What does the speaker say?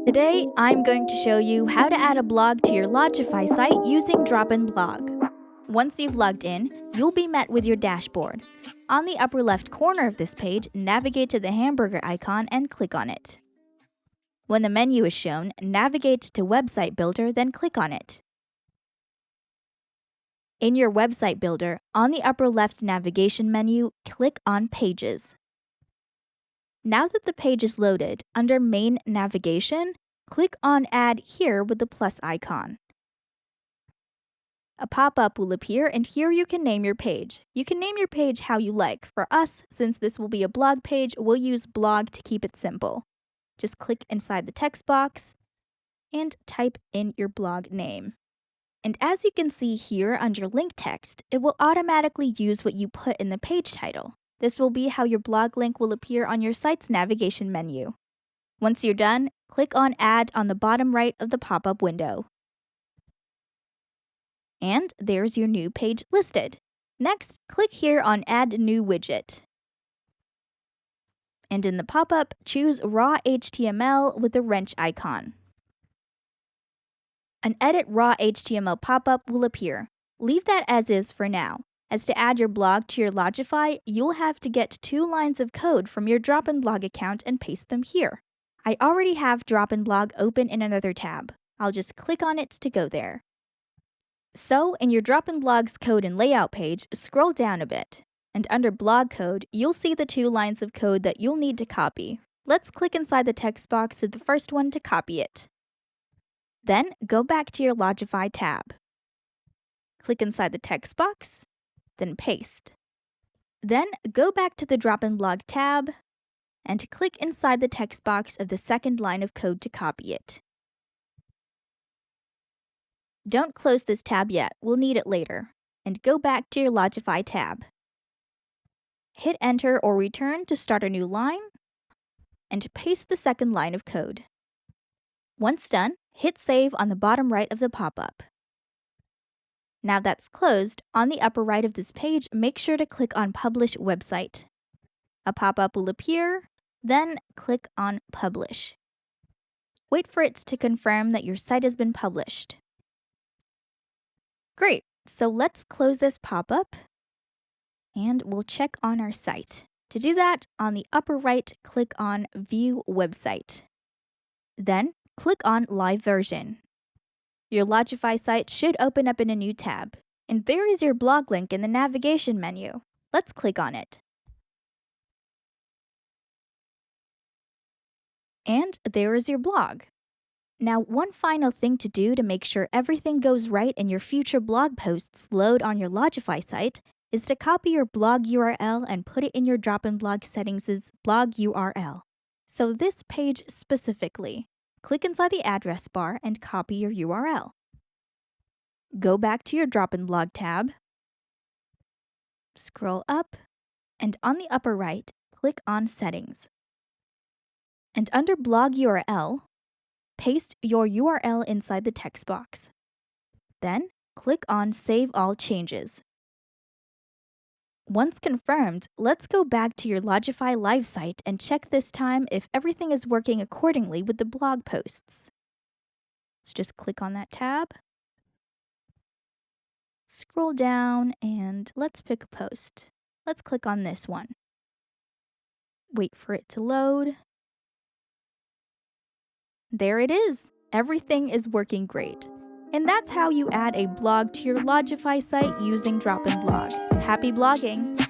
Today, I'm going to show you how to add a blog to your Lodgify site using DropInBlog. Once you've logged in, you'll be met with your dashboard. On the upper left corner of this page, navigate to the hamburger icon and click on it. When the menu is shown, navigate to Website Builder, then click on it. In your Website Builder, on the upper left navigation menu, click on Pages. Now that the page is loaded, under Main Navigation, click on Add Here with the plus icon. A pop-up will appear, and here you can name your page. You can name your page how you like. For us, since this will be a blog page, we'll use blog to keep it simple. Just click inside the text box and type in your blog name. And as you can see here under link text, it will automatically use what you put in the page title. This will be how your blog link will appear on your site's navigation menu. Once you're done, click on Add on the bottom right of the pop-up window. And there's your new page listed. Next, click here on Add New Widget. And in the pop-up, choose Raw HTML with the wrench icon. An Edit Raw HTML pop-up will appear. Leave that as is for now. As to add your blog to your Lodgify, you'll have to get 2 lines of code from your DropInBlog account and paste them here. I already have DropInBlog open in another tab. I'll just click on it to go there. So, in your DropInBlog's code and layout page, scroll down a bit. And under blog code, you'll see the 2 lines of code that you'll need to copy. Let's click inside the text box to the first one to copy it. Then, go back to your Lodgify tab. Click inside the text box, then paste. Then, go back to the DropInBlog tab and click inside the text box of the second line of code to copy it. Don't close this tab yet, we'll need it later. And go back to your Lodgify tab. Hit Enter or Return to start a new line, and paste the second line of code. Once done, hit Save on the bottom right of the pop-up. Now that's closed, on the upper right of this page, make sure to click on Publish Website. A pop-up will appear, then click on Publish. Wait for it to confirm that your site has been published. Great, so let's close this pop-up, and we'll check on our site. To do that, on the upper right, click on View Website. Then, click on Live Version. Your Lodgify site should open up in a new tab. And there is your blog link in the navigation menu. Let's click on it. And there is your blog. Now, one final thing to do to make sure everything goes right and your future blog posts load on your Lodgify site is to copy your blog URL and put it in your DropInBlog settings' blog URL. So this page specifically. Click inside the address bar and copy your URL. Go back to your DropInBlog tab, scroll up, and on the upper right, click on Settings. And under Blog URL, paste your URL inside the text box. Then, click on Save All Changes. Once confirmed, let's go back to your Lodgify live site and check this time if everything is working accordingly with the blog posts. Let's just click on that tab, scroll down, and let's pick a post. Let's click on this one. Wait for it to load. There it is. Everything is working great. And that's how you add a blog to your Lodgify site using DropInBlog. Happy blogging!